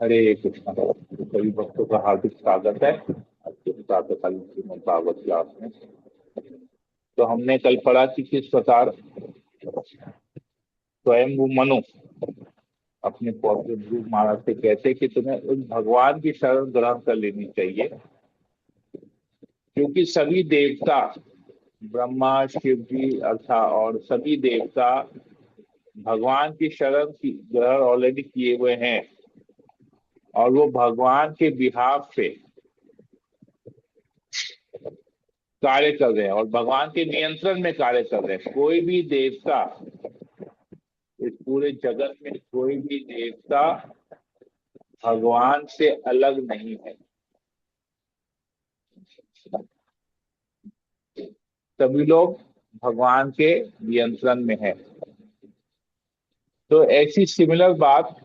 हरे कृष्णा। सभी भक्तों का हार्दिक स्वागत है आज के प्रातःकालीन श्रीमद् भागवत क्लास में। तो हमने कल पढ़ा कि किस प्रकार स्वयं वो मनु अपने पौत्र ध्रुव महाराज से कहते कि तुम्हें उस भगवान की शरण ग्रहण कर लेनी चाहिए, क्योंकि सभी देवता, ब्रह्मा शिव जी अर्थात और सभी देवता भगवान की शरण की ग्रहण ऑलरेडी किए हुए हैं और वो भगवान के बिहाफ पे कार्य कर रहे हैं और भगवान के नियंत्रण में कार्य कर रहे हैं। कोई भी देवता, इस पूरे जगत में कोई भी देवता भगवान से अलग नहीं है। सभी लोग भगवान के नियंत्रण में है। तो ऐसी सिमिलर बात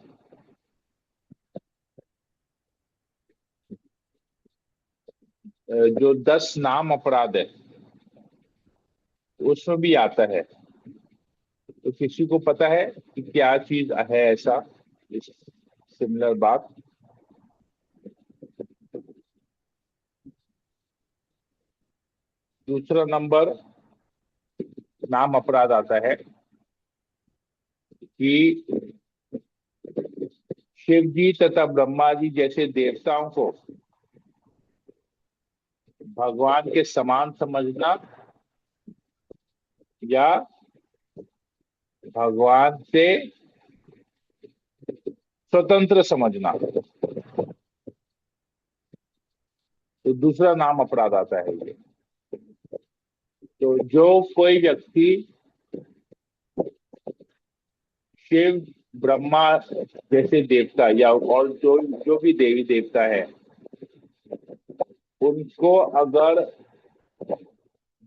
जो 10 नाम अपराध है उसमें भी आता है। तो किसी को पता है कि क्या चीज है ऐसा, इस सिमिलर बात? दूसरा नंबर नाम अपराध आता है कि शिव जी तथा ब्रह्मा जी जैसे देवताओं को भगवान के समान समझना या भगवान से स्वतंत्र समझना, तो दूसरा नाम अपराध आता है ये। तो जो कोई व्यक्ति शिव ब्रह्मा जैसे देवता या और जो जो भी देवी देवता है उनको अगर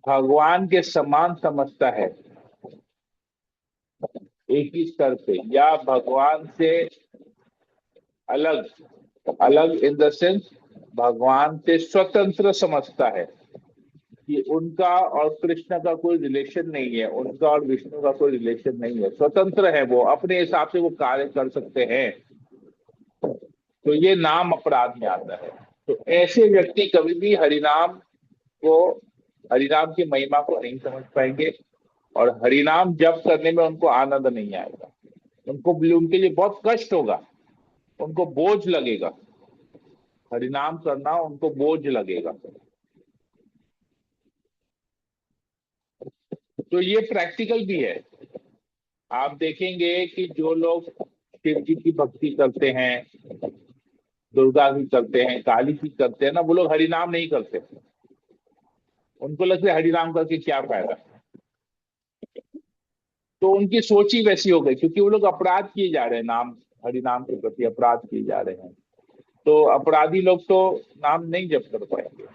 भगवान के समान समझता है एक ही स्तर पे, या भगवान से अलग, अलग इन द सेंस भगवान से स्वतंत्र समझता है कि उनका और कृष्ण का कोई रिलेशन नहीं है, उनका और विष्णु का कोई रिलेशन नहीं है, स्वतंत्र है, वो अपने हिसाब से वो कार्य कर सकते हैं, तो ये नाम अपराध में आता है। तो ऐसे व्यक्ति कभी भी हरिनाम को, हरिनाम की महिमा को नहीं समझ पाएंगे और हरिनाम जप करने में उनको आनंद नहीं आएगा। उनको, उनके लिए बहुत कष्ट होगा, उनको बोझ लगेगा, हरिनाम करना उनको बोझ लगेगा। तो ये प्रैक्टिकल भी है। आप देखेंगे कि जो लोग शिव जी की भक्ति करते हैं, दुर्गा की करते हैं, काली की करते हैं ना, वो लोग हरिनाम नहीं करते। उनको लगता है हरिनाम करके क्या फायदा। तो उनकी सोच ही वैसी हो गई, क्योंकि वो लोग अपराध किए जा रहे हैं, नाम हरिनाम के प्रति अपराध किए जा रहे हैं। तो अपराधी लोग तो नाम नहीं जप कर पाएंगे।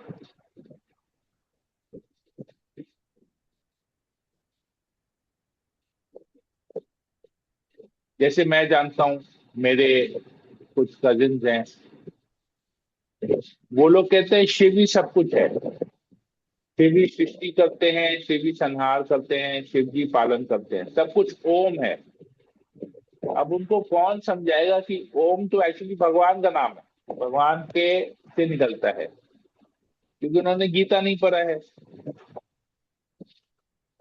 जैसे मैं जानता हूँ, मेरे कुछ कजिन्स हैं, वो लोग कहते हैं शिव ही सब कुछ है, शिव ही सृष्टि करते हैं, शिव ही संहार करते हैं, शिव जी पालन करते हैं, सब कुछ ओम है। अब उनको कौन समझाएगा कि ओम तो एक्चुअली भगवान का नाम है, भगवान के से निकलता है, क्योंकि उन्होंने गीता नहीं पढ़ा है।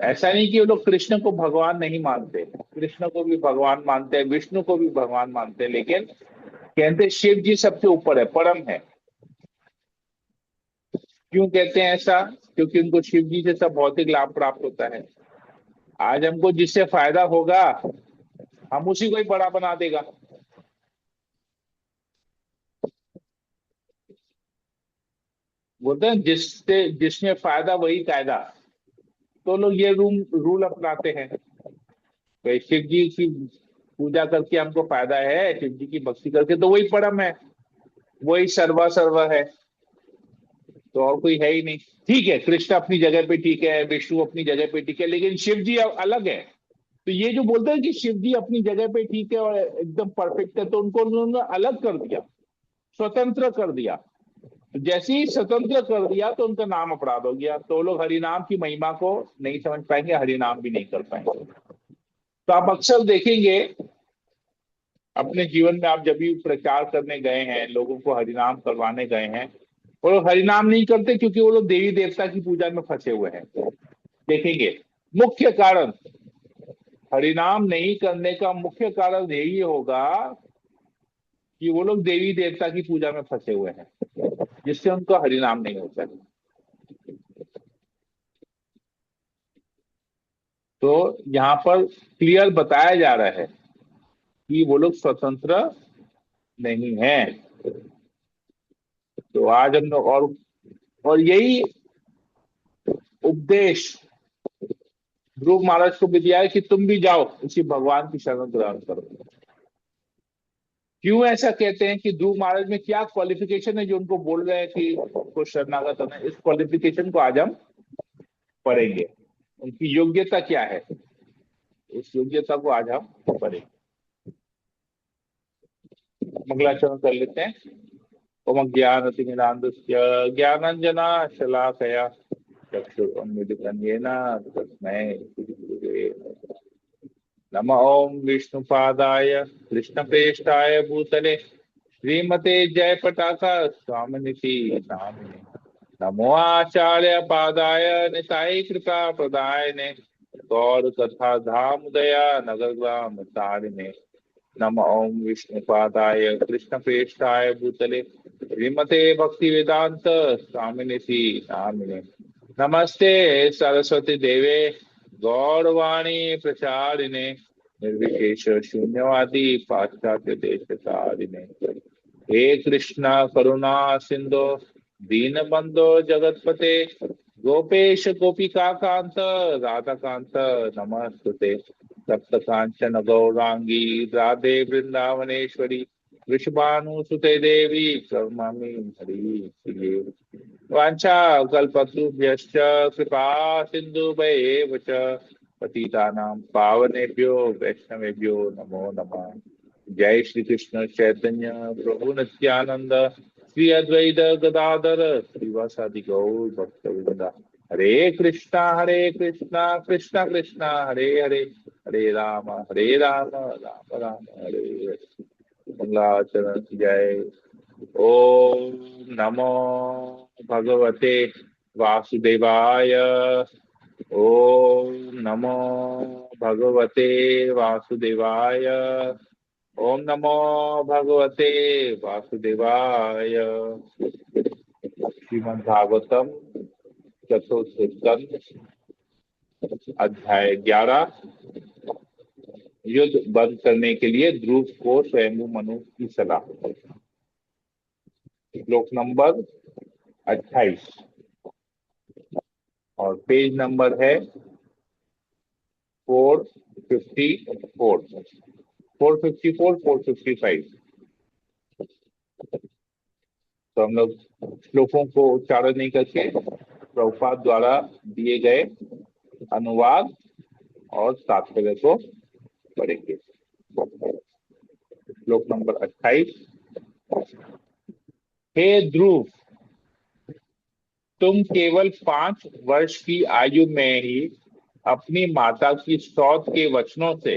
ऐसा नहीं कि वो लोग कृष्ण को भगवान नहीं मानते, कृष्ण को भी भगवान मानते हैं, विष्णु को भी भगवान मानते हैं, लेकिन कहते हैं शिव जी सबसे ऊपर है, परम है। क्यों कहते हैं ऐसा? क्योंकि उनको शिव जी से सब भौतिक लाभ प्राप्त होता है। आज हमको जिससे फायदा होगा हम उसी को ही बड़ा बना देगा। बोलते हैं जिससे जिसमें फायदा वही कायदा। तो लोग ये रूल रूल अपनाते हैं कि शिव जी की पूजा करके हमको फायदा है, शिव जी की भक्ति करके तो वही परम है, वही सर्वा सर्वा है, तो और कोई है ही नहीं। ठीक है, कृष्ण अपनी जगह पे ठीक है, विष्णु अपनी जगह पे ठीक है, लेकिन शिव जी अब अलग है। तो ये जो बोलते हैं कि शिव जी अपनी जगह पे ठीक है और एकदम परफेक्ट है, तो उनको उन्होंने अलग कर दिया, स्वतंत्र कर दिया। तो जैसे ही स्वतंत्र कर दिया तो उनका नाम अपराध हो गया, तो लोग हरिनाम की महिमा को नहीं समझ पाएंगे, हरिनाम भी नहीं कर पाएंगे। तो आप अक्सर देखेंगे अपने जीवन में आप जब भी प्रचार करने गए हैं, लोगों को हरिनाम करवाने गए हैं, वो लोग हरिनाम नहीं करते क्योंकि वो लोग देवी देवता की पूजा में फंसे हुए हैं। देखेंगे, मुख्य कारण, हरिनाम नहीं करने का मुख्य कारण यही होगा कि वो लोग देवी देवता की पूजा में फंसे हुए हैं, जिससे उनका हरिनाम नहीं होता है। तो यहाँ पर क्लियर बताया जा रहा है कि वो लोग स्वतंत्र नहीं है। तो आज हम लोग और यही उपदेश ध्रुव महाराज को भी दिया है कि तुम भी जाओ उसी भगवान की शरण ग्रहण करो। क्यों ऐसा कहते हैं कि ध्रुव महाराज में क्या क्वालिफिकेशन है जो उनको बोल रहे हैं कि उनको शरणागत होना है? इस क्वालिफिकेशन को आज हम पढ़ेंगे। उनकी योग्यता क्या है, उस योग्यता को आज हम पढ़ेंगे। मंगलाचरण कर लेते हैं। ओम ज्ञानतिमिरान्धस्य ज्ञानांजना शलाकया चक्षुरुन्मीलितं येन तस्मै श्रीगुरवे नमः। ओम विष्णुपादाय कृष्णप्रेष्ठाय भूतले श्रीमते जयपताका स्वामिनिति नामिने नमो आचार्य पादाय निताय कृपा प्रदायने गौर कथा धाम दया नगर ग्राम तारिणे नम ओम विष्णुपादाय कृष्णप्रेष्ठाय भूतले श्रीमते भक्ति वेदांत स्वामिनिति नामिने नमस्ते सरस्वती देवे गौरवाणी प्रचारिणे निर्विशेष शून्यवादी पाश्चात्य देशकारिणे हे कृष्णा करुणा सिंधु दीनबंधो जगतपते गोपेश गोपिका कांत राधा कांत नमस्तुते सप्त कांचन गौरांगी राधे वृंदावनेश्वरी वृषभानुसुते देवी कर्मामि हरि प्रिये वांछा कल्पतरुभ्यश्च कृपा सिन्धुभ्येव च पतितानां पावनेभ्यो वैष्णवेभ्यो नमो नमः। जय श्री कृष्ण चैतन्य प्रभु नित्यानंद श्री अद्वैत गदाधर श्रीवासादि गौर भक्तवृंद। हरे कृष्णा कृष्णा कृष्णा हरे हरे हरे राम राम राम हरे हरे। मंगलाचरण की जय। ओम नमो भगवते वासुदेवाय। ओम नमो भगवते वासुदेवाय। ओम नमो भगवते वासुदेवाय। श्रीमद् भागवतम चतुर्थ स्कंद अध्याय 11। युद्ध बंद करने के लिए ध्रुव को स्वयंभू मनु की सलाह। श्लोक नंबर 28 और पेज नंबर है 454, 454, 455। तो हम लोग श्लोकों को उच्चारण नहीं करके प्रभुपाद द्वारा दिए गए अनुवाद और तात्पर्य को पढ़ेंगे। श्लोक नंबर 28। हे ध्रुव, तुम केवल 5 वर्ष की आयु में ही अपनी माता की स्तौत के वचनों से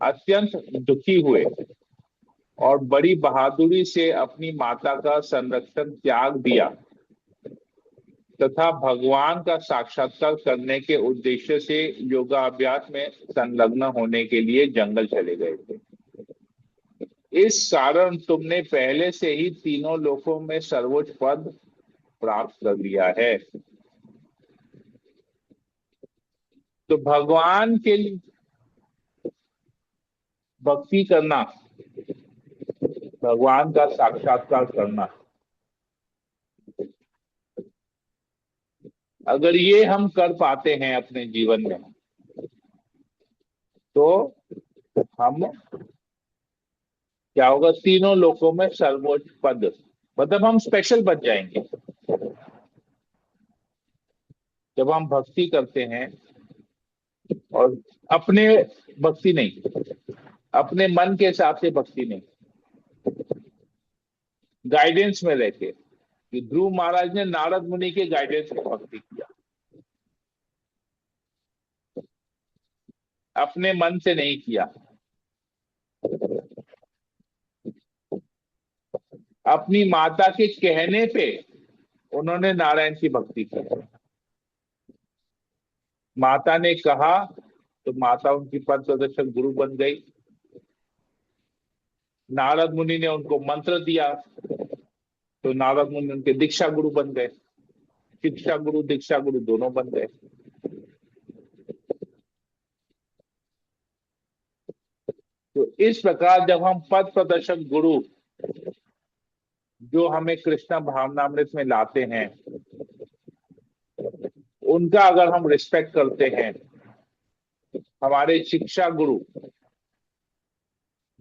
अत्यंत दुखी हुए और बड़ी बहादुरी से अपनी माता का संरक्षण त्याग दिया तथा भगवान का साक्षात्कार करने के उद्देश्य से योगाभ्यास में संलग्न होने के लिए जंगल चले गए थे। इस कारण तुमने पहले से ही तीनों लोकों में सर्वोच्च पद प्राप्त कर लिया है। तो भगवान के लिए भक्ति करना, भगवान का साक्षात्कार करना, अगर ये हम कर पाते हैं अपने जीवन में तो हम क्या होगा, तीनों लोकों में सर्वोच्च पद, मतलब हम स्पेशल बन जाएंगे। जब हम भक्ति करते हैं और अपने भक्ति नहीं, अपने मन के हिसाब से भक्ति नहीं, गाइडेंस में रहते, कि ध्रुव महाराज ने नारद मुनि के गाइडेंस में भक्ति किया, अपने मन से नहीं किया। अपनी माता के कहने पे उन्होंने नारायण की भक्ति की। माता ने कहा तो माता उनकी पथ प्रदर्शक गुरु बन गई। नारद मुनि ने उनको मंत्र दिया तो नारद मुनि उनके दीक्षा गुरु बन गए। शिक्षा गुरु दीक्षा गुरु दोनों बन गए। तो इस प्रकार जब हम पथ प्रदर्शक गुरु जो हमें कृष्ण भावनामृत में लाते हैं, उनका अगर हम रिस्पेक्ट करते हैं, हमारे शिक्षा गुरु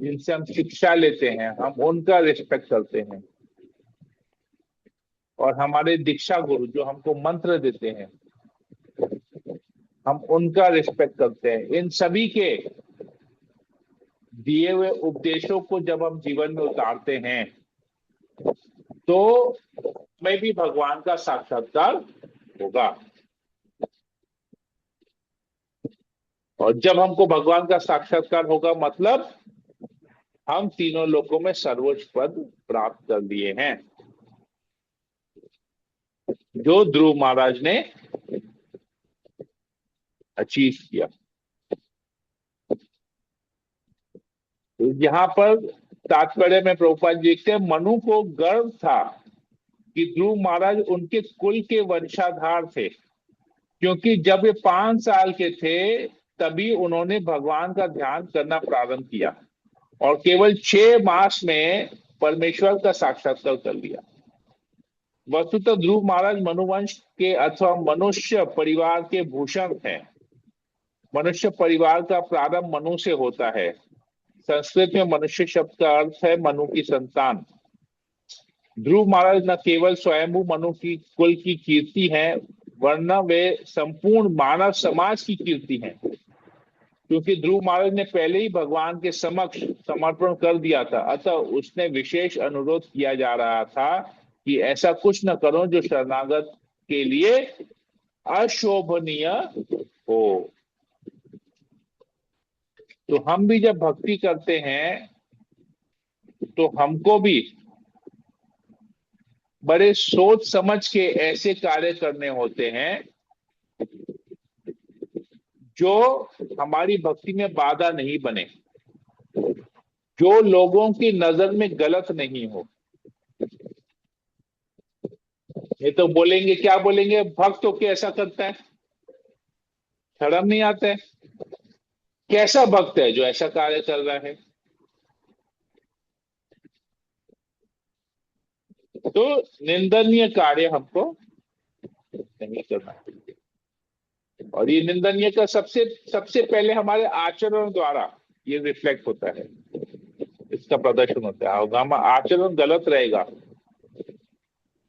जिनसे हम शिक्षा लेते हैं हम उनका रिस्पेक्ट करते हैं, और हमारे दीक्षा गुरु जो हमको मंत्र देते हैं हम उनका रिस्पेक्ट करते हैं, इन सभी के दिए हुए उपदेशों को जब हम जीवन में उतारते हैं तो मैं भी भगवान का साक्षात्कार होगा। और जब हमको भगवान का साक्षात्कार होगा मतलब हम तीनों लोकों में सर्वोच्च पद प्राप्त कर लिए हैं, जो ध्रुव महाराज ने अचीव किया। तो यहां पर तात्पर्य में प्रभुपाद जी लिखते हैं, मनु को गर्व था कि ध्रुव महाराज उनके कुल के वंशाधार थे, क्योंकि जब वे 5 साल के थे तभी उन्होंने भगवान का ध्यान करना प्रारंभ किया और केवल 6 मास में परमेश्वर का साक्षात्कार कर लिया। वस्तुतः ध्रुव महाराज मनुवंश के अथवा मनुष्य परिवार के भूषण हैं। मनुष्य परिवार का प्रारंभ मनु से होता है। संस्कृत में मनुष्य शब्द का अर्थ है मनु की संतान। ध्रुव महाराज न केवल स्वयंभू मनु की कुल की कीर्ति है, वरना वे संपूर्ण मानव समाज की कीर्ति है, क्योंकि ध्रुव महाराज ने पहले ही भगवान के समक्ष समर्पण कर दिया था। अतः उसने विशेष अनुरोध किया जा रहा था कि ऐसा कुछ न करो जो शरणागत के लिए अशोभनीय हो। तो हम भी जब भक्ति करते हैं तो हमको भी बड़े सोच समझ के ऐसे कार्य करने होते हैं जो हमारी भक्ति में बाधा नहीं बने, जो लोगों की नजर में गलत नहीं हो। ये तो बोलेंगे, क्या बोलेंगे, भक्त होके ऐसा करता है, शर्म नहीं आता है? कैसा भक्त है जो ऐसा कार्य कर रहा है? तो निंदनीय कार्य हमको नहीं करना चाहिए। और ये निंदनीय का सबसे सबसे पहले हमारे आचरण द्वारा ये रिफ्लेक्ट होता है, इसका प्रदर्शन होता है। होगा हम आचरण गलत रहेगा,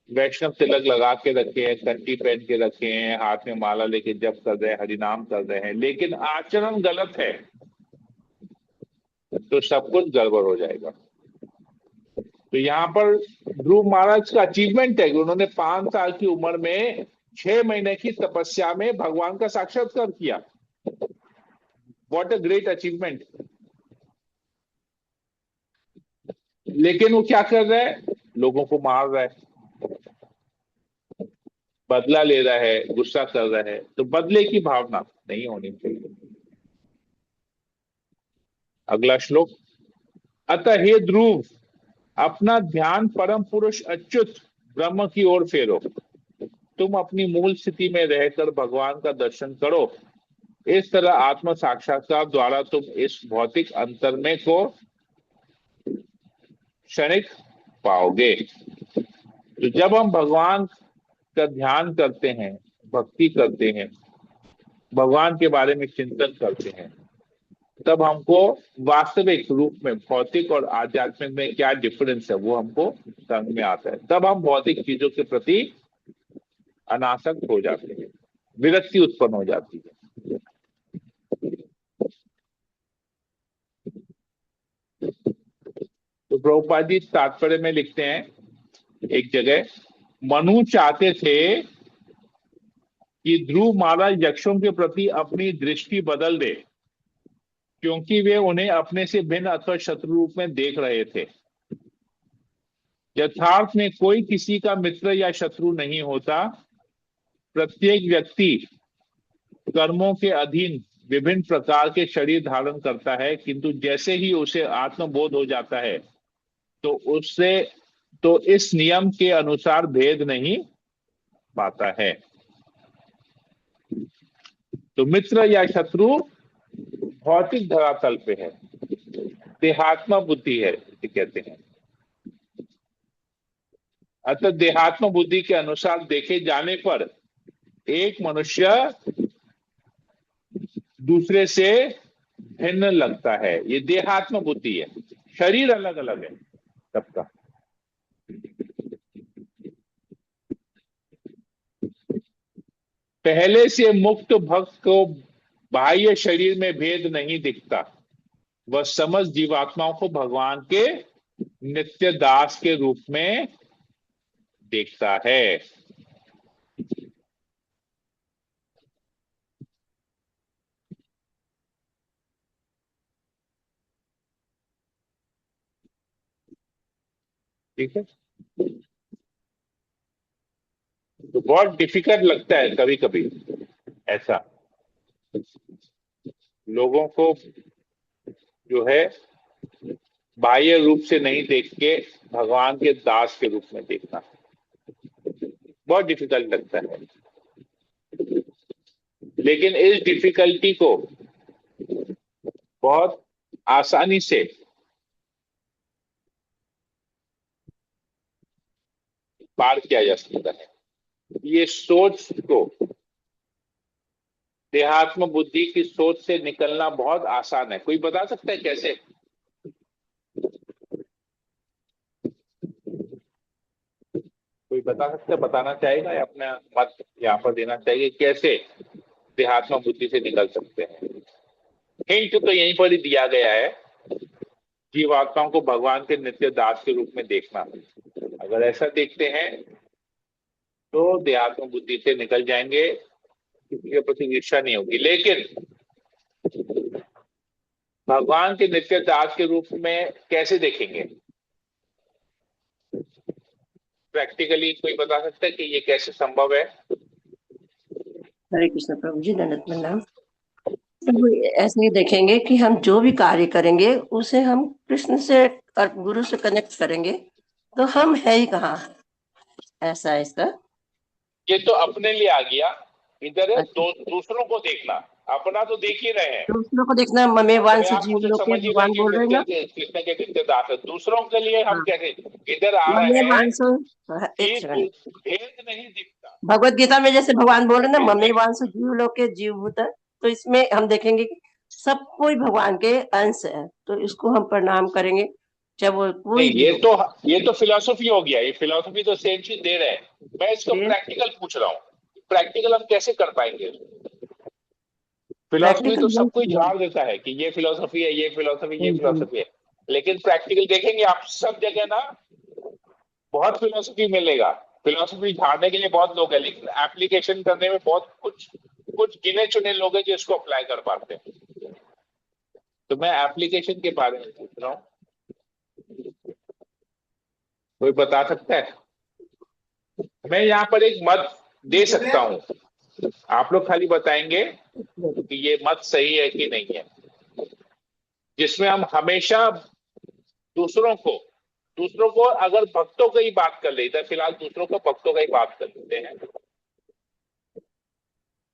वैष्णव तिलक लगा के रखे हैं, कंठी पहन के रखे हैं, हाथ में माला लेके जप कर रहे हैं, हरिनाम कर रहे हैं, लेकिन आचरण गलत है तो सब कुछ गड़बड़ हो जाएगा। तो यहाँ पर ध्रुव महाराज का अचीवमेंट है कि उन्होंने 5 साल की उम्र में 6 महीने की तपस्या में भगवान का साक्षात्कार किया। What a great achievement. लेकिन वो क्या कर रहा है? लोगों को मार रहा है, बदला ले रहा है, गुस्सा कर रहा है। तो बदले की भावना नहीं होनी चाहिए। अगला श्लोक, अतः हे ध्रुव अपना ध्यान परम पुरुष अच्युत ब्रह्म की ओर फेरो, तुम अपनी मूल स्थिति में रहकर भगवान का दर्शन करो। इस तरह आत्म साक्षात्कार द्वारा तुम इस भौतिक अंतर्मय को क्षणिक पाओगे। तो जब हम भगवान का ध्यान करते हैं, भक्ति करते हैं, भगवान के बारे में चिंतन करते हैं, तब हमको वास्तविक रूप में भौतिक और आध्यात्मिक में क्या डिफरेंस है वो हमको समझ में आता है। तब हम भौतिक चीजों के प्रति अनासक्त हो जाते हैं, विरक्ति उत्पन्न हो जाती है। तो प्रभुपाद जी तात्पर्य में लिखते हैं एक जगह, मनु चाहते थे कि ध्रुव महाराज यक्षों के प्रति अपनी दृष्टि बदल दे, क्योंकि वे उन्हें अपने से भिन्न अथवा शत्रु रूप में देख रहे थे। यथार्थ में कोई किसी का मित्र या शत्रु नहीं होता। प्रत्येक व्यक्ति कर्मों के अधीन विभिन्न प्रकार के शरीर धारण करता है, किंतु जैसे ही उसे आत्मबोध हो जाता है तो उससे तो इस नियम के अनुसार भेद नहीं पाता है। तो मित्र या शत्रु भौतिक धरातल पे है, देहात्म बुद्धि है इसे कहते हैं। अतः देहात्म बुद्धि के अनुसार देखे जाने पर एक मनुष्य दूसरे से भिन्न लगता है। ये देहात्म बुद्धि है, शरीर अलग अलग है सबका। पहले से मुक्त भक्त को बाह्य शरीर में भेद नहीं दिखता। वह समस्त जीवात्माओं को भगवान के नित्य दास के रूप में देखता है। ठीक है, तो बहुत डिफिकल्ट लगता है कभी कभी ऐसा लोगों को, जो है बाह्य रूप से नहीं देख के भगवान के दास के रूप में देखना बहुत डिफिकल्ट लगता है। लेकिन इस डिफिकल्टी को बहुत आसानी से पार किया जा सकता है। ये सोच को, देहात्म बुद्धि की सोच से निकलना बहुत आसान है। कोई बता सकता है कैसे? कोई बता सकता है, बताना चाहेगा या अपना मत यहाँ पर देना चाहिए कैसे देहात्म बुद्धि से निकल सकते हैं? हिंट तो यहीं पर ही दिया गया है, जीवात्माओं को भगवान के नित्य दास के रूप में देखना। अगर ऐसा देखते हैं तो देहात्म बुद्धि से निकल जाएंगे, किसी के प्रति ईर्ष्या नहीं होगी। लेकिन भगवान के नित्य दास के रूप में कैसे देखेंगे? प्रैक्टिकली कोई बता सकता है कि ये कैसे संभव है? हरे कृष्ण प्रभु जी, दंडवत प्रणाम। प्रभु ऐसे ही देखेंगे कि हम जो भी कार्य करेंगे उसे हम कृष्ण से और गुरु से कनेक्ट करेंगे, तो हम है ही कहाँ, ऐसा है इसका। ये तो अपने लिए आ गया। इधर है अच्छा, दूसरों को देखना। अपना तो देख ही रहे हैं, दूसरों को देखना, ममे अपने वांस आप को जीव तो लोग के समझ ही रहे हैं भगवान कि बोल रहे हैं ना। कृष्ण के नित्य दास है। दूसरों के लिए हम हाँ, कैसे इधर आ ममे रहे हैं वांस, एक कि सेकंड। भेद नहीं दिखता। भगवत गीता में जैसे भगवान बोल रहे हैं ना, भेद ममे नहीं, वांस जीव लोग के जीव भूत, तो इसमें हम देखेंगे कि सब कोई भगवान के अंश है, तो इसको हम प्रणाम करेंगे, चाहे वो कोई नहीं, भी हो। ये तो फिलोसफी हो गया। ये फिलोसफी तो सेम चीज दे रहे हैं। मैं इसको फिर प्रैक्टिकल पूछ रहा हूँ, प्रैक्टिकल हम कैसे कर पाएंगे? फिलोसफी तो सब कोई प्रैक्टिकल झाड़ देता है कि ये फिलोसफी है, ये फिलोसफी, ये फिलोसफी है। लेकिन प्रैक्टिकल देखेंगे आप सब जगह ना, बहुत फिलोसफी मिलेगा। फिलोसफी झाड़ने के लिए बहुत लोग हैं, लेकिन एप्लीकेशन करने में बहुत कुछ कुछ गिने चुने लोग हैं जो इसको अप्लाई कर पाते हैं। तो मैं एप्लीकेशन के बारे में पूछ रहा हूँ, कोई बता सकता है? मैं यहाँ पर एक मत दे सकता हूँ, आप लोग खाली बताएंगे कि ये मत सही है कि नहीं है, जिसमें हम हमेशा दूसरों को अगर भक्तों की ही बात कर लेते हैं, फिलहाल दूसरों को भक्तों का ही बात कर लेते हैं,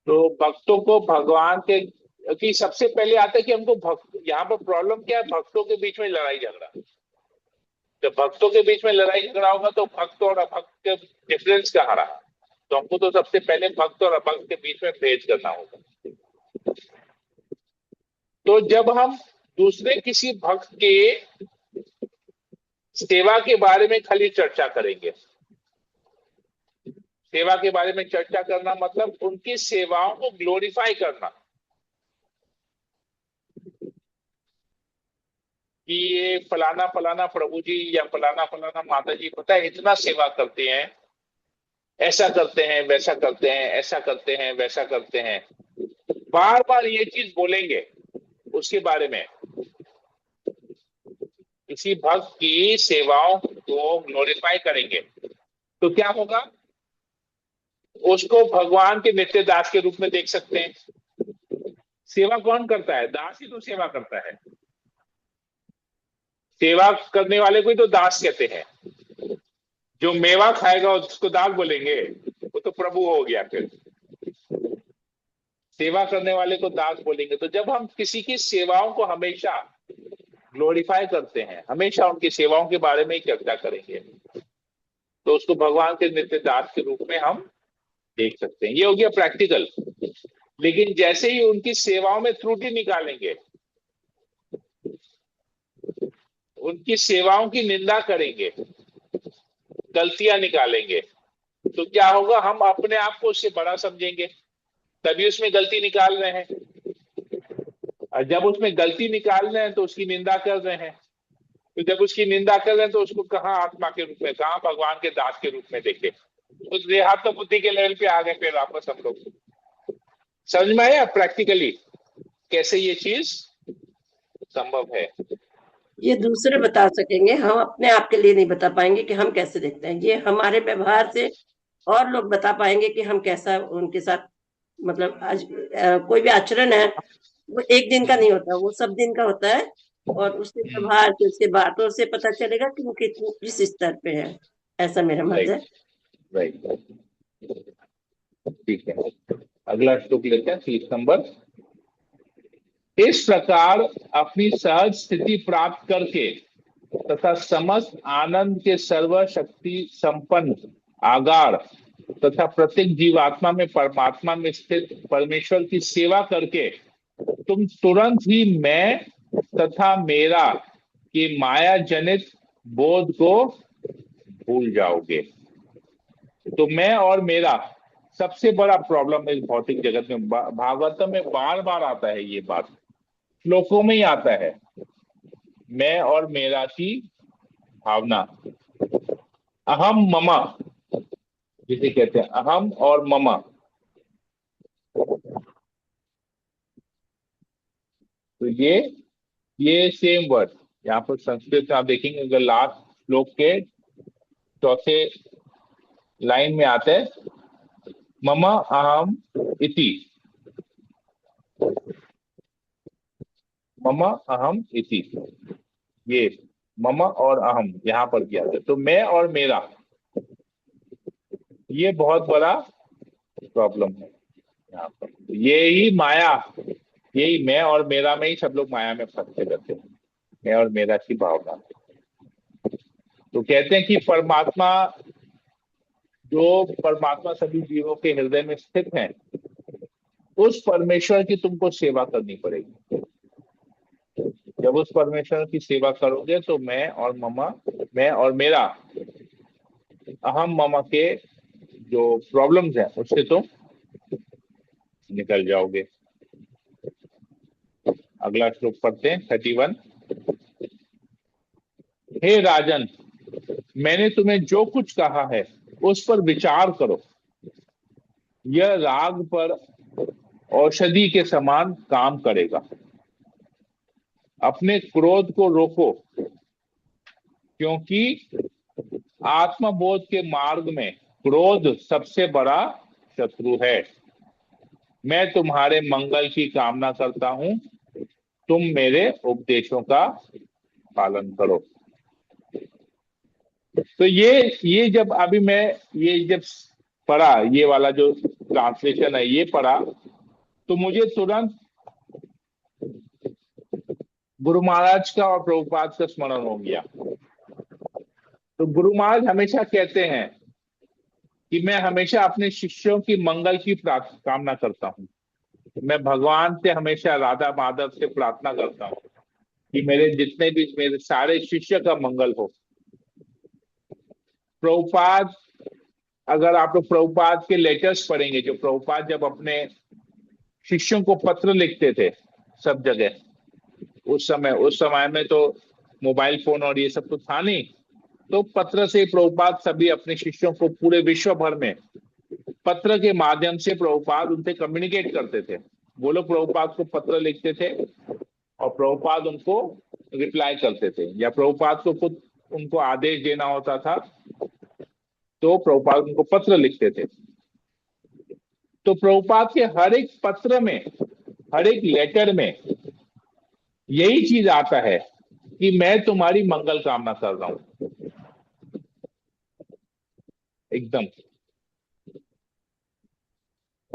तो भक्तों को भगवान के कि सबसे पहले आता है कि हमको भक्त, यहाँ पर प्रॉब्लम क्या है, भक्तों के बीच में लड़ाई झगड़ा। जब भक्तों के बीच में लड़ाई झगड़ा होगा तो भक्त और अभक्त के डिफरेंस कहाँ रहा? तो हमको तो सबसे पहले भक्त और अभक्त के बीच में भेद करना होगा। तो जब हम दूसरे किसी भक्त के सेवा के बारे में खाली चर्चा करेंगे, सेवा के बारे में चर्चा करना मतलब उनकी सेवाओं को ग्लोरीफाई करना, कि ये फलाना फलाना प्रभु जी या फलाना फलाना माता जी पता है इतना सेवा करते हैं, ऐसा करते हैं, वैसा करते हैं, ऐसा करते हैं, वैसा करते हैं, बार बार ये चीज बोलेंगे उसके बारे में। किसी भक्त की सेवाओं को ग्लोरीफाई करेंगे तो क्या होगा, उसको भगवान के नित्य दास के रूप में देख सकते हैं। सेवा कौन करता है? दास ही तो सेवा करता है। सेवा करने वाले को ही तो दास कहते हैं। जो मेवा खाएगा उसको दास बोलेंगे? वो तो प्रभु हो गया। फिर सेवा करने वाले को दास बोलेंगे। तो जब हम किसी की सेवाओं को हमेशा ग्लोरीफाई करते हैं, हमेशा उनकी सेवाओं के बारे में ही चर्चा करेंगे, तो उसको भगवान के नित्य दास के रूप में हम देख सकते हैं। ये हो गया प्रैक्टिकल। लेकिन जैसे ही उनकी सेवाओं में त्रुटि निकालेंगे, उनकी सेवाओं की निंदा करेंगे, गलतियां निकालेंगे, तो क्या होगा, हम अपने आप को उससे बड़ा समझेंगे, तभी उसमें गलती निकाल रहे हैं। और जब उसमें गलती निकाल रहे हैं तो उसकी निंदा कर रहे हैं। तो जब उसकी निंदा कर रहे हैं तो उसको कहाँ आत्मा के रूप में, कहाँ भगवान के दास के रूप में देखे? उस देहात्म बुद्धि के लेवल पे आ गए फिर वापस हम लोग। समझ में आया प्रैक्टिकली कैसे ये चीज संभव है? ये दूसरे बता सकेंगे, हम अपने आप के लिए नहीं बता पाएंगे कि हम कैसे देखते हैं। ये हमारे व्यवहार से और लोग बता पाएंगे कि हम कैसा उनके साथ, मतलब आज कोई भी आचरण है वो एक दिन का नहीं होता, वो सब दिन का होता है। और उसके व्यवहार से, उसके बातों से पता चलेगा कि वो किस स्तर पे है। ऐसा मेरा मत है। राइट, ठीक है। अगला श्लोक लेते हैं, 30 नंबर। इस प्रकार अपनी सहज स्थिति प्राप्त करके तथा समस्त आनंद के सर्वशक्ति संपन्न आगार तथा प्रत्येक जीवात्मा में परमात्मा में स्थित परमेश्वर की सेवा करके तुम तुरंत ही मैं तथा मेरा के माया जनित बोध को भूल जाओगे। तो मैं और मेरा सबसे बड़ा प्रॉब्लम इस भौतिक जगत में, भागवतम में बार बार आता है ये बात, श्लोकों में ही आता है, मैं और मेरा की भावना, अहम ममा जिसे कहते हैं, अहम और ममा। तो ये सेम वर्ड यहाँ पर संस्कृत में आप देखेंगे, अगर लास्ट श्लोक के चौथे लाइन में आते हैं, मम अहम इति, मम अहम इति, ये मम और अहम यहाँ पर किया था। तो मैं और मेरा, ये बहुत बड़ा प्रॉब्लम है यहाँ पर। ये ही माया, यही मैं और मेरा में ही सब लोग माया में फंसते रहते हैं, मैं और मेरा की भावना। तो कहते हैं कि परमात्मा, जो परमात्मा सभी जीवों के हृदय में स्थित है, उस परमेश्वर की तुमको सेवा करनी पड़ेगी। जब उस परमेश्वर की सेवा करोगे तो मैं और मेरा, अहम ममा के जो प्रॉब्लम्स हैं उससे तुम निकल जाओगे। अगला श्लोक पढ़ते हैं, 31। हे राजन, मैंने तुम्हें जो कुछ कहा है उस पर विचार करो। यह राग पर औषधि के समान काम करेगा। अपने क्रोध को रोको, क्योंकि आत्मबोध के मार्ग में क्रोध सबसे बड़ा शत्रु है। मैं तुम्हारे मंगल की कामना करता हूं, तुम मेरे उपदेशों का पालन करो। तो ये जब अभी मैं ये जब पढ़ा, ये वाला जो ट्रांसलेशन है ये पढ़ा, तो मुझे तुरंत गुरु महाराज का और प्रभुपाद का स्मरण हो गया। तो गुरु महाराज हमेशा कहते हैं कि मैं हमेशा अपने शिष्यों की मंगल की कामना करता हूं। मैं भगवान से हमेशा, राधा माधव से प्रार्थना करता हूं कि मेरे जितने भी, मेरे सारे शिष्य का मंगल हो। प्रभुपाद, अगर आप लोग प्रभुपाद के लेटर्स पढ़ेंगे, जो प्रभुपाद जब अपने शिष्यों को पत्र लिखते थे सब जगह, उस समय में तो मोबाइल फोन और ये सब तो था नहीं, तो पत्र से प्रभुपाद सभी अपने शिष्यों को पूरे विश्व भर में पत्र के माध्यम से प्रभुपाद उनसे कम्युनिकेट करते थे। वो लोग प्रभुपाद को पत्र लिखते थे और प्रभुपाद उनको रिप्लाई करते थे, या प्रभुपाद को खुद उनको आदेश देना होता था तो प्रभुपाद उनको पत्र लिखते थे। तो प्रभुपाद के हर एक पत्र में, हर एक लेटर में यही चीज आता है कि मैं तुम्हारी मंगल कामना कर रहा हूं, एकदम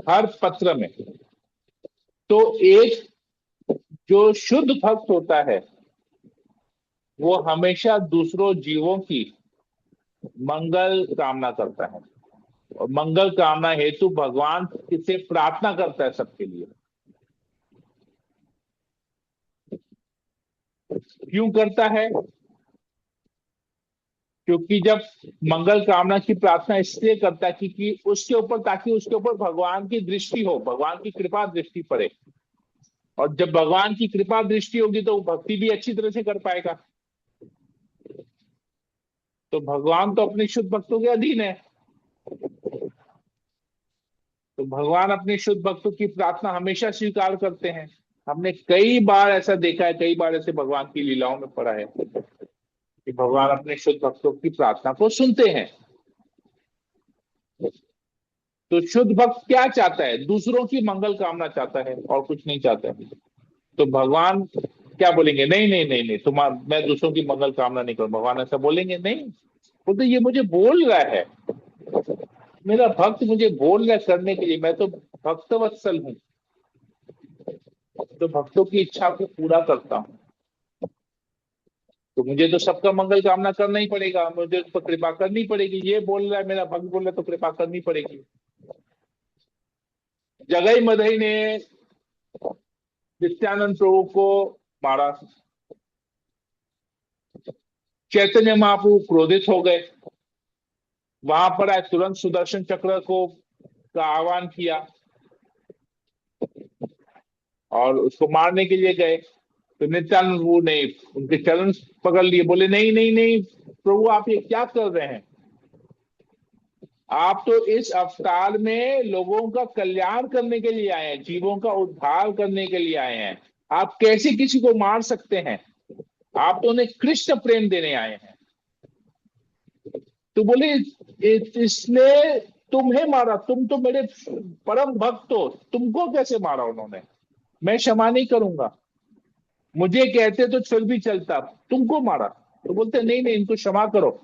हर पत्र में। तो एक जो शुद्ध भक्त होता है वो हमेशा दूसरों जीवों की मंगल कामना करता है, और मंगल कामना हेतु भगवान से प्रार्थना करता है सबके लिए। क्यों करता है? क्योंकि जब मंगल कामना की प्रार्थना इसलिए करता है कि उसके ऊपर, ताकि उसके ऊपर भगवान की दृष्टि हो, भगवान की कृपा दृष्टि पड़े। और जब भगवान की कृपा दृष्टि होगी तो वो भक्ति भी अच्छी तरह से कर पाएगा। तो भगवान तो अपने शुद्ध भक्तों के अधीन है, तो भगवान अपने शुद्ध भक्तों की प्रार्थना हमेशा स्वीकार करते हैं। हमने कई बार ऐसा देखा है, कई बार ऐसे भगवान की लीलाओं में पढ़ा है कि भगवान अपने शुद्ध भक्तों की प्रार्थना को सुनते हैं। तो शुद्ध भक्त क्या चाहता है? दूसरों की मंगल कामना चाहता है, और कुछ नहीं चाहता है। तो भगवान क्या बोलेंगे? नहीं नहीं नहीं नहीं, मैं दूसरों की मंगल कामना नहीं करूं। भगवान ऐसा बोलेंगे? नहीं। वो तो ये मुझे बोल रहा है, मेरा भक्त मुझे बोल रहा है करने के लिए, मैं तो भक्तवत्सल हूं, तो भक्तों की इच्छा को पूरा करता हूं। तो मुझे तो सबका मंगल कामना करना ही पड़ेगा, मुझे उस पर कृपा करनी पड़ेगी। ये बोल रहा है, मेरा भक्त बोल रहा है, तो कृपा करनी पड़ेगी। जगई मदई ने नित्यानंद प्रभु को मारा, चैतन्य महाप्रभु क्रोधित हो गए, वहां पर आए, तुरंत सुदर्शन चक्र को का आह्वान किया और उसको मारने के लिए गए। तो नित्यानंद प्रभु ने उनके चरण पकड़ लिए, बोले नहीं नहीं नहीं प्रभु, आप ये क्या कर रहे हैं? आप तो इस अवतार में लोगों का कल्याण करने के लिए आए हैं, जीवों का उद्धार करने के लिए आए हैं। आप कैसे किसी को मार सकते हैं? आप तो उन्हें कृष्ण प्रेम देने आए हैं। तो बोले इसने तुम्हें मारा, तुम तो मेरे परम भक्त हो, तुमको कैसे मारा उन्होंने? मैं क्षमा नहीं करूंगा। मुझे कहते तो फिर भी चलता, तुमको मारा। तो बोलते नहीं नहीं, इनको क्षमा करो,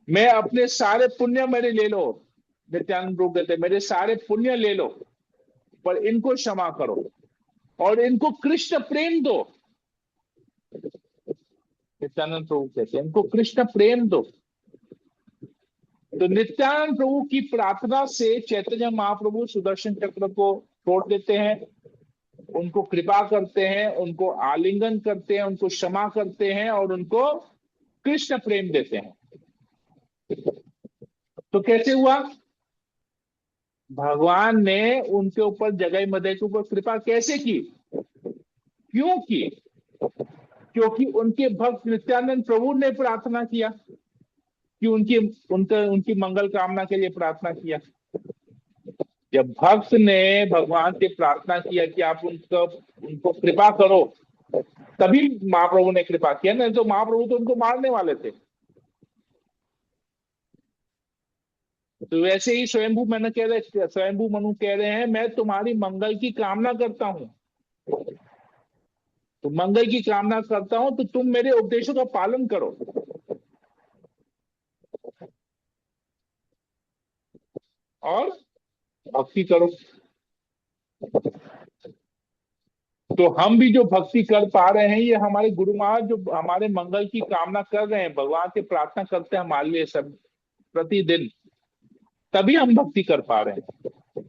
मैं अपने सारे पुण्य मेरे ले लो। नित्यानंद प्रभु कहते मेरे सारे पुण्य ले लो, पर इनको क्षमा करो और इनको कृष्ण प्रेम दो। नित्यानंद प्रभु कहते इनको कृष्ण प्रेम दो। तो नित्यानंद प्रभु की प्रार्थना से चैतन्य महाप्रभु सुदर्शन चक्र को तोड़ देते हैं, उनको कृपा करते हैं, उनको आलिंगन करते हैं, उनको क्षमा करते हैं और उनको कृष्ण प्रेम देते हैं। तो कैसे हुआ? भगवान ने उनके ऊपर, जगई मदई के ऊपर कृपा कैसे की? क्यों की? क्योंकि उनके भक्त नित्यानंद प्रभु ने प्रार्थना किया, कि उनकी मंगल कामना के लिए प्रार्थना किया। जब भक्त ने भगवान से प्रार्थना किया कि आप उनको कृपा करो, तभी महाप्रभु ने कृपा किया, नहीं तो महाप्रभु तो उनको मारने वाले थे। तो वैसे ही स्वयंभू मनु कह रहे हैं, मैं तुम्हारी मंगल की कामना करता हूं, तो मंगल की कामना करता हूं, तो तुम मेरे उपदेशों का पालन करो और भक्ति करो। तो हम भी जो भक्ति कर पा रहे हैं, ये हमारे गुरु महाराज जो हमारे मंगल की कामना कर रहे हैं, भगवान से प्रार्थना करते हैं हमारे लिए सब प्रतिदिन, तभी हम भक्ति कर पा रहे हैं।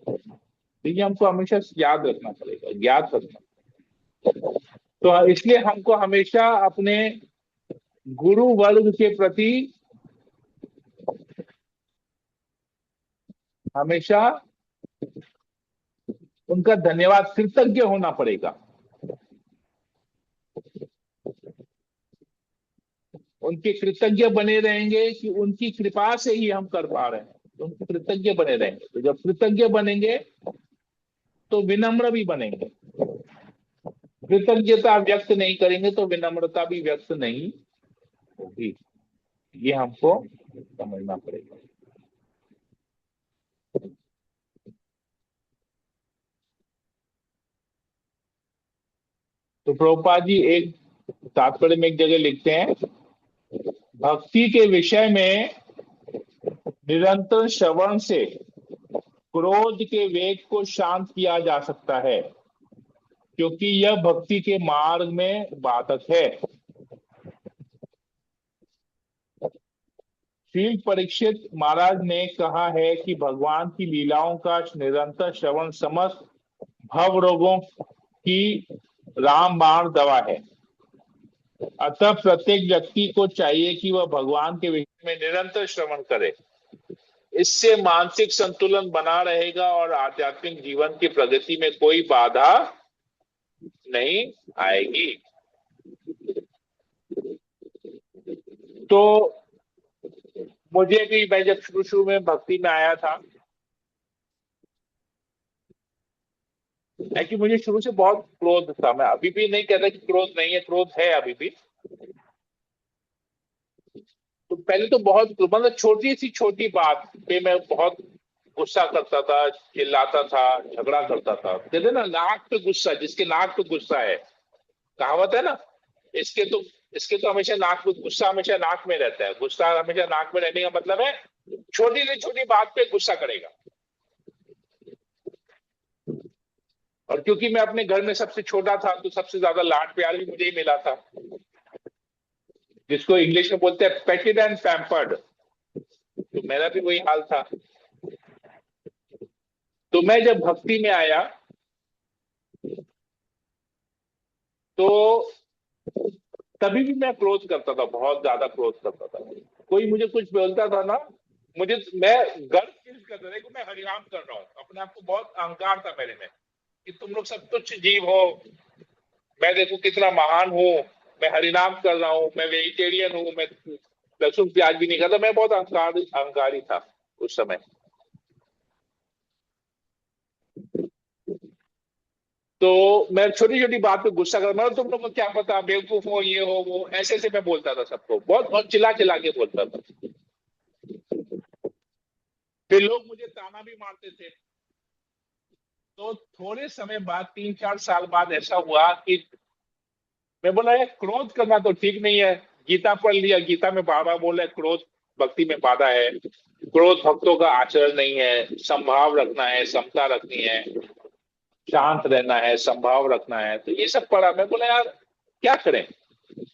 तो ये हमको हमेशा याद रखना पड़ेगा, ज्ञात रखना। तो इसलिए हमको हमेशा अपने गुरु वर्ग के प्रति हमेशा उनका धन्यवाद, कृतज्ञ होना पड़ेगा। उनके कृतज्ञ बने रहेंगे कि उनकी कृपा से ही हम कर पा रहे हैं, तो उनके कृतज्ञ बने रहेंगे। तो जब कृतज्ञ बनेंगे तो विनम्र भी बनेंगे। कृतज्ञता व्यक्त नहीं करेंगे तो विनम्रता भी व्यक्त नहीं होगी, ये हमको समझना पड़ेगा। तो प्रभुपाद जी एक तात्पर्य में एक जगह लिखते हैं, भक्ति के विषय में निरंतर श्रवण से क्रोध के वेग को शांत किया जा सकता है, क्योंकि यह भक्ति के मार्ग में बाधक है। श्री परीक्षित महाराज ने कहा है कि भगवान की लीलाओं का निरंतर श्रवण समस्त भव रोगों की रामबाण दवा है। अतः प्रत्येक व्यक्ति को चाहिए कि वह भगवान के विषय में निरंतर श्रवण करे। इससे मानसिक संतुलन बना रहेगा और आध्यात्मिक जीवन की प्रगति में कोई बाधा नहीं आएगी। तो मुझे भी, मैं जब शुरू शुरू में भक्ति में आया था, कि मुझे शुरू से बहुत क्रोध था। मैं अभी भी नहीं कहता कि क्रोध नहीं है, क्रोध है अभी भी। तो पहले तो बहुत, मतलब छोटी सी छोटी बात पे मैं बहुत गुस्सा करता था, चिल्लाता था, झगड़ा करता था। कहते ना, नाक पे गुस्सा, जिसके नाक पे गुस्सा है, कहावत है ना, इसके तो हमेशा नाक पे गुस्सा, हमेशा नाक में रहता है। गुस्सा हमेशा नाक में रहने का मतलब है छोटी से छोटी बात पे गुस्सा करेगा। और क्योंकि मैं अपने घर में सबसे छोटा था, तो सबसे ज्यादा लाड प्यार भी मुझे ही मिला था, जिसको इंग्लिश में बोलते हैं पेटेड एंड पैम्पर्ड। तो मेरा भी वही हाल था। तो मैं जब भक्ति में आया तो तभी भी मैं क्रोध करता था, बहुत ज्यादा क्रोध करता था। कोई मुझे कुछ बोलता था ना, मैं गर्व फील करता था कि मैं हरिनाम कर रहा हूँ। अपने आप को बहुत अहंकार था मेरे में कि तुम लोग सब तुच्छ जीव हो, मैं देखो कितना महान हूँ, मैं हरिनाम कर रहा हूँ, मैं वेजिटेरियन हूँ, मैं लहसुन प्याज भी नहीं खाता। मैं बहुत अहंकारी था उस समय। तो मैं छोटी छोटी बात पे गुस्सा कर, मैं तुम लोग को क्या पता, बेवकूफ हो, ये हो वो, ऐसे ऐसे मैं बोलता था सबको, बहुत बहुत चिल्ला चिल्ला के बोलता था। फिर लोग मुझे ताना भी मारते थे। तो थोड़े समय बाद, 3-4 साल बाद ऐसा हुआ कि मैं बोला, यार क्रोध करना तो ठीक नहीं है। गीता पढ़ लिया, गीता में बाबा बोले क्रोध भक्ति में बाधा है, क्रोध भक्तों का आचरण नहीं है, संभाव रखना है, समता रखनी है, शांत रहना है, संभाव रखना है। तो ये सब पढ़ा। मैं बोला यार क्या करें।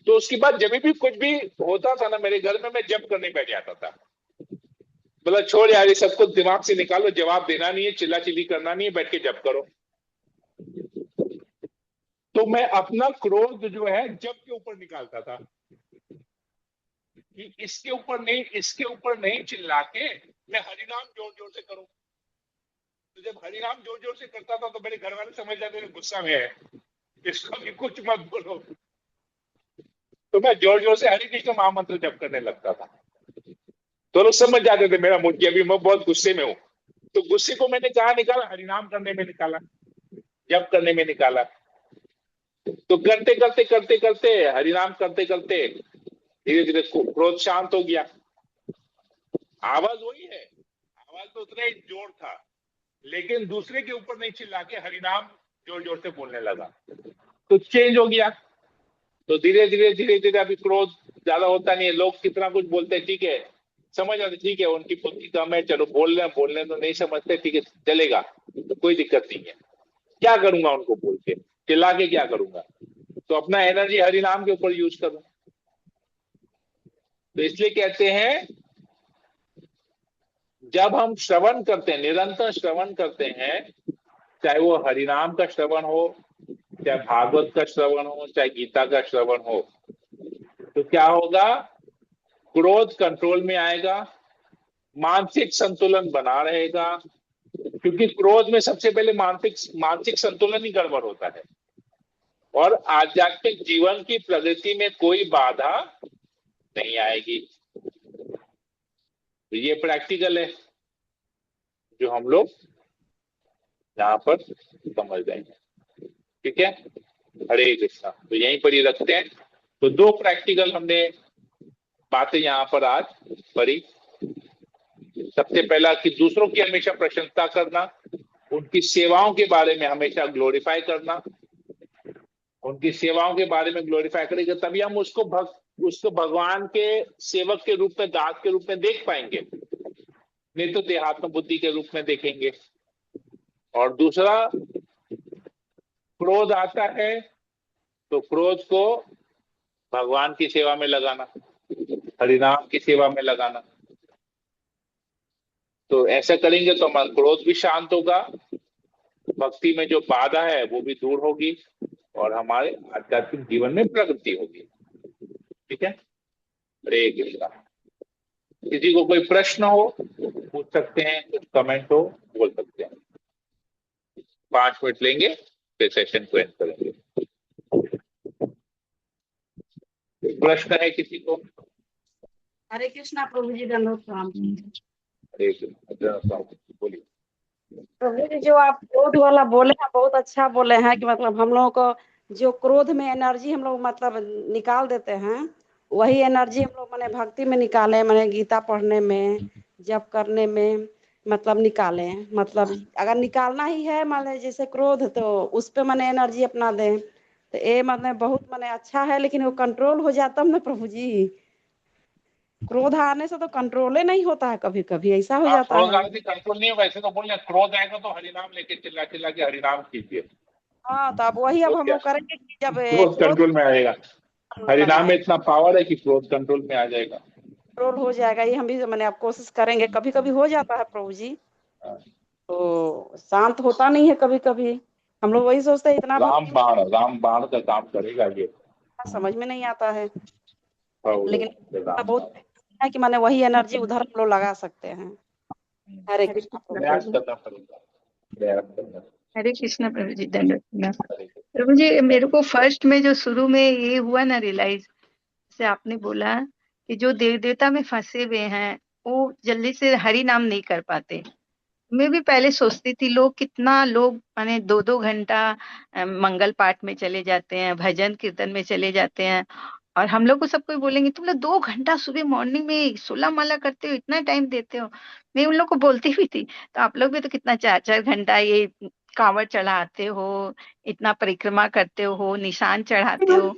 तो उसके बाद जब भी कुछ भी होता था ना मेरे घर में, मैं जप करने बैठ जाता था। बोला छोड़ यार, ये सबको दिमाग से निकालो, जवाब देना नहीं है, चिल्ला चिल्ली करना नहीं है, बैठ के जप करो। तो मैं अपना क्रोध जो है जप के ऊपर निकालता था कि इसके ऊपर नहीं, इसके ऊपर नहीं चिल्ला के मैं हरिनाम जोर जोर से करूं। तो जब हरिनाम जोर जोर से करता था तो मेरे घर वाले समझ जाते थे गुस्सा में है, इसको भी कुछ मत बोलो। तो मैं जोर जोर से हरि कृष्ण महामंत्र जप करने लगता था। तो लोग समझ जाते थे मेरा मूड कि अभी मैं बहुत गुस्से में हूं। तो गुस्से को मैंने कहा निकाला, हरिनाम करने में निकाला, जप करने में निकाला। तो करते करते करते करते, हरिनाम करते करते धीरे धीरे क्रोध शांत हो गया। आवाज वही है, आवाज तो उतना ही जोर था, लेकिन दूसरे के ऊपर नहीं चिल्ला के हरिनाम जोर जोर से बोलने लगा, तो चेंज हो गया। तो धीरे धीरे धीरे धीरे अभी क्रोध ज्यादा होता नहीं है। लोग कितना कुछ बोलते हैं, ठीक है, समझ आते, ठीक है उनकी बुद्धि कम है, चलो बोलने तो नहीं समझते, ठीक है चलेगा, तो कोई दिक्कत नहीं है। क्या करूंगा उनको बोल के, चिल्ला के क्या करूंगा। तो अपना एनर्जी हरिनाम के ऊपर यूज करूं। तो इसलिए कहते हैं, जब हम श्रवण करते हैं, निरंतर श्रवण करते हैं, चाहे वो हरिनाम का श्रवण हो, चाहे भागवत का श्रवण हो, चाहे गीता का श्रवण हो, तो क्या होगा, क्रोध कंट्रोल में आएगा, मानसिक संतुलन बना रहेगा। क्योंकि क्रोध में सबसे पहले मानसिक संतुलन ही गड़बड़ होता है, और आध्यात्मिक जीवन की प्रगति में कोई बाधा नहीं आएगी। तो ये प्रैक्टिकल है जो हम लोग यहाँ पर समझ रहे हैं। ठीक है, हरे कृष्णा। तो यहीं पर ही रखते हैं। तो 2 प्रैक्टिकल हमने बातें यहाँ पर आज पढ़ी। सबसे पहला कि दूसरों की हमेशा प्रशंसा करना, उनकी सेवाओं के बारे में हमेशा ग्लोरीफाई करना, उनकी सेवाओं के बारे में ग्लोरीफाई करेंगे तभी हम उसको भगवान के सेवक के रूप में, दास के रूप में देख पाएंगे, नहीं तो देहात्म बुद्धि के रूप में देखेंगे। और दूसरा, क्रोध आता है तो क्रोध को भगवान की सेवा में लगाना, हरिनाम की सेवा में लगाना। तो ऐसा करेंगे तो हमारा क्रोध भी शांत होगा, भक्ति में जो बाधा है वो भी दूर होगी और हमारे आध्यात्मिक जीवन में प्रगति होगी। ठीक है, हरे कृष्णा। किसी को कोई प्रश्न हो पूछ सकते हैं, कुछ कमेंट हो बोल सकते हैं। 5 मिनट लेंगे फिर सेशन को एंड करेंगे। प्रश्न है किसी को? हरे कृष्णा प्रभु जी, धन्यवाद प्रणाम। हरे कृष्णा, बोलिए। प्रभु जी, जो आप क्रोध वाला बोले हैं बहुत अच्छा बोले हैं कि मतलब हम लोगों को जो क्रोध में एनर्जी हम लोग मतलब निकाल देते हैं, वही एनर्जी हम लोग मैंने भक्ति में निकाले, मैंने गीता पढ़ने में, जप करने में मतलब निकाले। मतलब अगर निकालना ही है मान लीजिए जैसे क्रोध, तो उस पे मैंने एनर्जी अपना दें, तो ये मतलब बहुत मैंने अच्छा है। लेकिन वो कंट्रोल हो जाता है ना प्रभु जी, क्रोध आने से तो कंट्रोल ही नहीं होता है, कभी कभी ऐसा हो जाता क्रोध है। आने से कंट्रोल नहीं होगा, ऐसे तो बोल रहे क्रोध आएगा तो हरिनाम लेके चिल्ला चिल्ला के हरिनाम कीजिए, हाँ, तो अब वही अब तो हम क्या लोग करेंगे कि जब क्रोध क्रोध कंट्रोल में आएगा। करना हरिनाम में है, इतना पावर है कि क्रोध कंट्रोल में आ जाएगा। कंट्रोल हो जाएगा। ये हम भी मैंने अब कोशिश करेंगे। कभी कभी हो जाता है प्रभु जी, हाँ। तो शांत होता नहीं है कभी कभी। हम लोग वही सोचते हैं इतना भक्ति राम बाण का काम करेगा ये। समझ में नहीं आता है, लेकिन राम बहुत बाण है कि मैंने वही एनर्जी उधर हम लोग लगा सकते हैं। हरे कृष्णा प्रभु। प्रयास करना पड़ेगा, प्रयास करना। हरे कृष्णा प्रभु जी, धन्यवाद। हरे कृष्ण। प्रभु जी, मेरे को फर्स्ट में जो शुरू में ये हुआ ना रियलाइज, से आपने बोला कि जो देव देवता में फंसे हुए हैं वो जल्दी से हरि नाम नहीं कर पाते। मैं भी पहले सोचती थी लोग कितना लोग माने 2-2 घंटा मंगल पाठ में चले जाते हैं, भजन कीर्तन में चले जाते हैं, और हम लोग को सब कोई बोलेंगे तुम लोग 2 घंटा सुबह मॉर्निंग में 16 माला करते हो, इतना टाइम देते हो। मैं उन लोग को बोलती भी थी तो आप लोग भी तो कितना 4-4 घंटा ये कांवड़ चढ़ाते हो, इतना परिक्रमा करते हो, निशान चढ़ाते हो,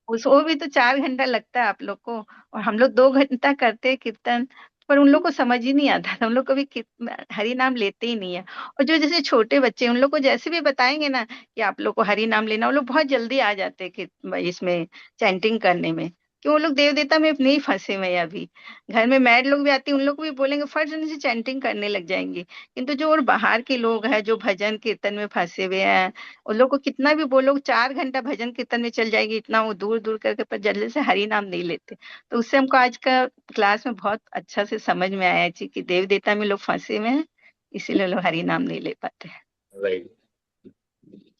वो भी तो 4 घंटा लगता है आप लोग को, और हम लोग 2 घंटा करते हैं कीर्तन। पर उन लोग को समझ ही नहीं आता था, उन लोग कभी हरि नाम लेते ही नहीं है। और जो जैसे छोटे बच्चे, उन लोग को जैसे भी बताएंगे ना कि आप लोग को हरि नाम लेना, वो लोग बहुत जल्दी आ जाते हैं कि इसमें चैंटिंग करने में, कि वो लोग देव देवता में नहीं फंसे हुए हैं अभी। घर में मैड लोग भी आती है, उन लोग को भी बोलेंगे फट से चैंटिंग करने लग जाएंगे। किंतु जो और बाहर के लोग हैं जो भजन कीर्तन में फंसे हुए हैं, उन लोग को कितना भी बोलो 4 घंटा भजन कीर्तन में चल जाएगी, इतना वो दूर दूर करके, पर जल्दी से हरि नाम नहीं लेते। तो उससे हमको आज का क्लास में बहुत अच्छा से समझ में आया जी कि देव देवता में लोग फंसे हुए हैं, इसीलिए लोग हरि नाम नहीं ले पाते हैं। राइट,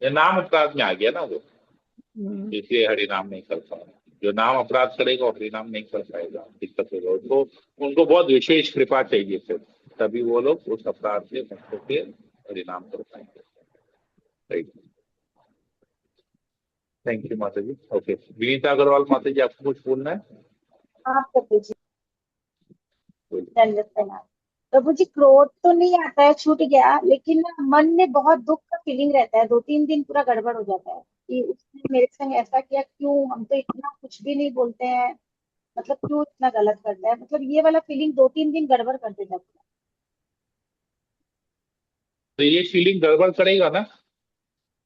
ये नाम अपराध में आ गया ना वो, हम्म। इसलिए हरि नाम नहीं कर पाएगा। जो नाम अपराध करेगा और हरि नाम नहीं कर पाएगा, दिक्कत होगा उनको। उनको बहुत विशेष कृपा चाहिए फिर, तभी वो लोग उस अपराध से मुक्त होकर हरि नाम कर पाएंगे। राइट, थैंक यू माता जी। ओके, विनीता अग्रवाल माता जी, आपको कुछ बोलना है? हाँ प्रभु जी, धन्यवाद प्रणाम। प्रभु जी, क्रोध तो नहीं आता है, छूट गया, लेकिन ना मन में बहुत दुख का फीलिंग रहता है। 2-3 दिन पूरा गड़बड़ हो जाता है कि उसने मेरे संग ऐसा किया, क्यों, हम तो इतना कुछ भी नहीं बोलते हैं, मतलब क्यों इतना गलत करता है, मतलब ये वाला फीलिंग 2-3 दिन गड़बड़ कर देता है। तो ये फीलिंग गड़बड़ करेगा ना,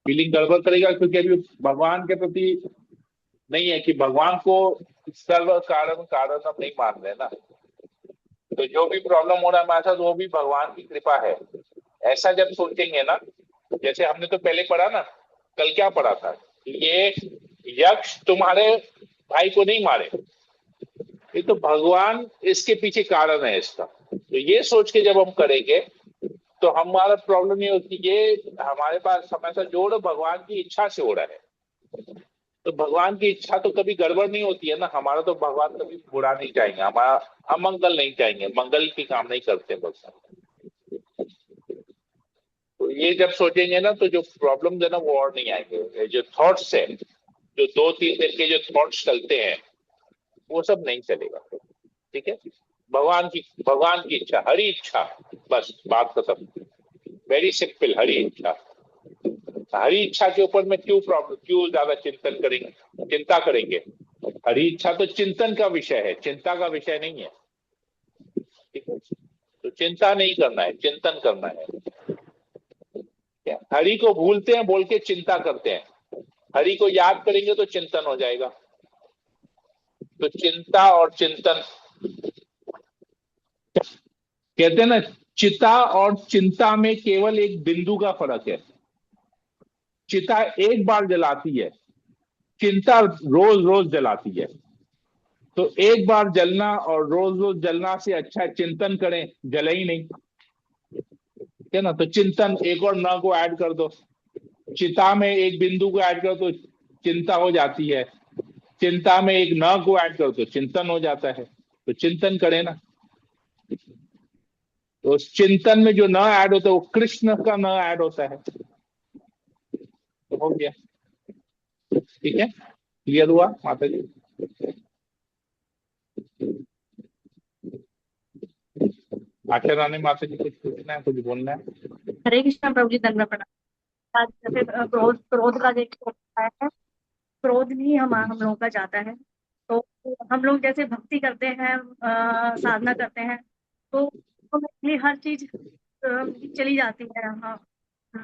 फीलिंग गड़बड़ करेगा क्योंकि अभी भगवान के प्रति नहीं है कि भगवान को सर्व कारण कारण हम नहीं मान रहे ना। तो जो भी प्रॉब्लम हो रहा है हमारे साथ वो भी भगवान की कृपा है, ऐसा जब सोचेंगे ना। जैसे हमने तो पहले पढ़ा ना, कल क्या पढ़ा था, ये यक्ष तुम्हारे भाई को नहीं मारे, ये तो भगवान इसके पीछे कारण है इसका। तो ये सोच के जब हम करेंगे तो हमारा प्रॉब्लम ये होती है, ये हमारे पास हमेशा जोड़ भगवान की इच्छा से हो रहा है। तो भगवान की इच्छा तो कभी गड़बड़ नहीं होती है ना, हमारा तो भगवान कभी बुरा नहीं चाहेंगे, हमारा अमंगल नहीं चाहेंगे, मंगल की काम नहीं करते भगवान। तो ये जब सोचेंगे ना तो जो प्रॉब्लम है ना वो और नहीं आएंगे। जो थॉट्स है, जो 2-3 दिन के जो थॉट्स चलते हैं वो सब नहीं चलेगा। ठीक है, भगवान की इच्छा, हरी इच्छा, बस बात खत्म। वेरी सिंपल, हरी इच्छा। हरी इच्छा के ऊपर में क्यों ज्यादा चिंता करेंगे? हरी इच्छा तो चिंतन का विषय है, चिंता का विषय नहीं है, ठीक है। तो चिंता नहीं करना है, चिंतन करना है। हरि को भूलते हैं बोल के चिंता करते हैं, हरि को याद करेंगे तो चिंतन हो जाएगा। तो चिंता और चिंतन, कहते हैं ना, चिता और चिंता में केवल एक बिंदु का फर्क है। चिता एक बार जलाती है, चिंता रोज रोज जलाती है। तो एक बार जलना और रोज रोज जलना से अच्छा चिंतन करें, जले ही नहीं, ठीक है ना। तो चिंतन, एक और न को ऐड कर दो, चिता में एक बिंदु को ऐड कर दो तो चिंता हो जाती है, चिंता में एक न को ऐड कर दो चिंतन हो जाता है। तो चिंतन करें ना। तो उस चिंतन में जो न ऐड होता है वो कृष्ण का न ऐड होता है। तो हो गया, ठीक है, क्लियर हुआ माता जी? आशा रानी माता जी कुछ पूछना है, कुछ बोलना है? हरे कृष्णा प्रभु जी, दंड प्रणाम। आज जैसे क्रोध का एक होता है, क्रोध भी हम लोगों का जाता है। तो हम लोग जैसे भक्ति करते हैं, साधना करते हैं, तो हमें हर चीज चली जाती है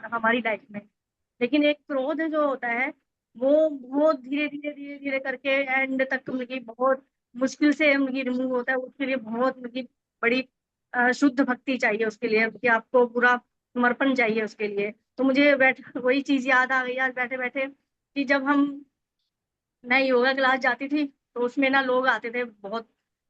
हमारी लाइफ में। लेकिन एक क्रोध जो होता है वो बहुत धीरे धीरे धीरे धीरे करके एंड तक बहुत मुश्किल से रिमूव होता है। उसके लिए बहुत बड़ी शुद्ध भक्ति चाहिए उसके लिए, कि आपको पूरा समर्पण चाहिए उसके लिए। तो मुझे वही चीज याद आ गई आज बैठे बैठे, कि जब मैं योगा क्लास जाती थी तो उसमें ना लोग आते थे बहुत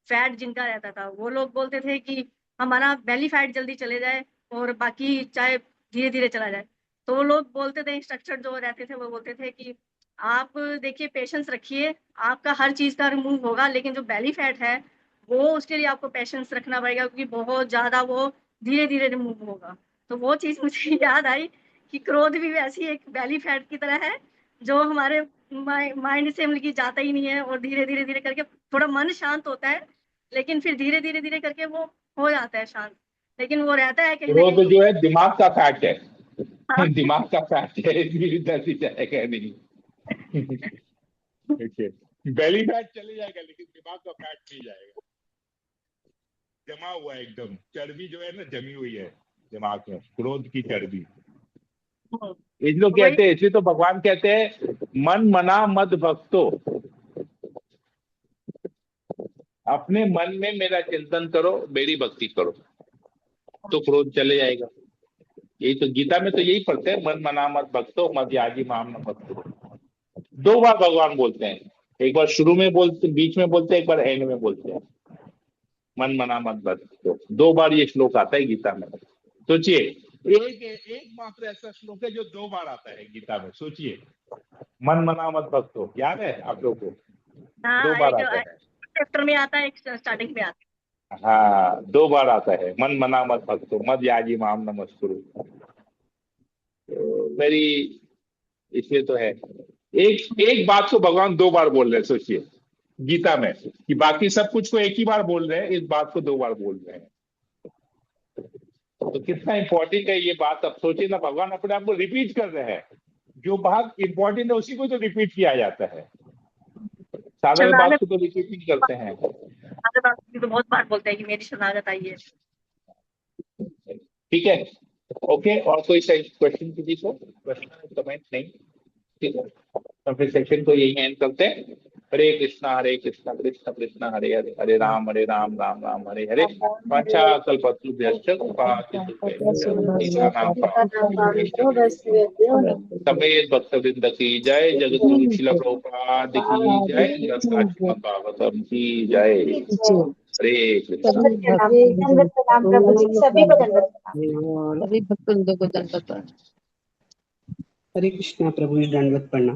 फैट जिनका रहता था, वो लोग बोलते थे कि हमारा बेली फैट जल्दी चले जाए और बाकी चाहे धीरे धीरे चला जाए। तो वो लोग बोलते थे, इंस्ट्रक्टर जो रहते थे वो बोलते थे कि आप देखिए, पेशेंस रखिए, आपका हर चीज का रिमूव होगा, लेकिन जो बेली फैट है वो उसके लिए आपको पेशेंस रखना पड़ेगा, क्योंकि बहुत ज्यादा वो धीरे धीरे रिमूव होगा। तो वो चीज मुझे याद आई कि क्रोध भी वैसी एक बेली फैट की तरह है, जो हमारे माइंड से जाता ही नहीं है, और धीरे धीरे धीरे करके थोड़ा मन शांत होता है, लेकिन फिर धीरे धीरे धीरे करके वो हो जाता है शांत। लेकिन वो रहता है कहीं ना क्रोध कहीं। जो है दिमाग का फैट है, हाँ। दिमाग का फैट है, इधर ही जाएगा नहीं। बेली फैट चले जाएगा लेकिन दिमाग का फैट नहीं जाएगा। जमा हुआ है एकदम, चर्बी जो है ना जमी हुई है दिमाग में, क्रोध की चर्बी। इसलिए कहते हैं, इसलिए तो भगवान कहते हैं मन मना मद भक्तो, अपने मन में मेरा चिंतन करो, मेरी भक्ति करो, तो क्रोध चले जाएगा। यही तो गीता में तो यही पढ़ते हैं, मन मना मत भक्तो मद याजी माम न भक्तो। 2 बार भगवान बोलते हैं, एक बार शुरू में बोलते, बीच में बोलते हैं, एक बार एंड में बोलते हैं, मन मना मत भक्तो। 2 बार ये श्लोक आता है गीता में। सोचिए, एक मात्र ऐसा श्लोक है जो 2 बार आता है गीता में। सोचिए, मन मना मत भक्तो, याद है आप लोगों को? 2 बार आता है, चैप्टर में आता है, स्टार्टिंग में आता है। हाँ, 2 बार आता है, मन मना मत भक्तो मद याजी माम नमस्कुरु। तो मेरी इसलिए तो है, एक बात को भगवान 2 बार बोल रहे हैं, सोचिए गीता में, कि बाकी सब कुछ को एक ही बार बोल रहे हैं, इस बात को 2 बार बोल रहे हैं। तो कितना इंपॉर्टेंट है ये बात। अब सोचिए ना, भगवान अपने आप को रिपीट कर रहे हैं, जो बात इंपॉर्टेंट है उसी को तो रिपीट किया जाता है, साधारण बात को तो रिपीट नहीं करते हैं। तो बहुत बार बोलते हैं कि मेरी शरणागत आई है। ठीक है, ओके। और कोई क्वेश्चन किसी को? क्वेश्चन कमेंट नहीं? ठीक है, तो फिर सेक्शन को यही एंड करते हैं। हरे कृष्णा कृष्ण कृष्ण हरे हरे, हरे राम राम राम हरे हरे। पांचा कल्पतरुभ्यश्च समेत भक्तवृंद की जय, जगत गुरु श्रील प्रभुपाद की जय, श्रीमद् भागवतम की जय। हरे कृष्ण। दंडवत प्रणाम प्रभु जी, सभी को दंडवत प्रणाम। हरे कृष्णा प्रभु जी, दंडवत प्रणाम।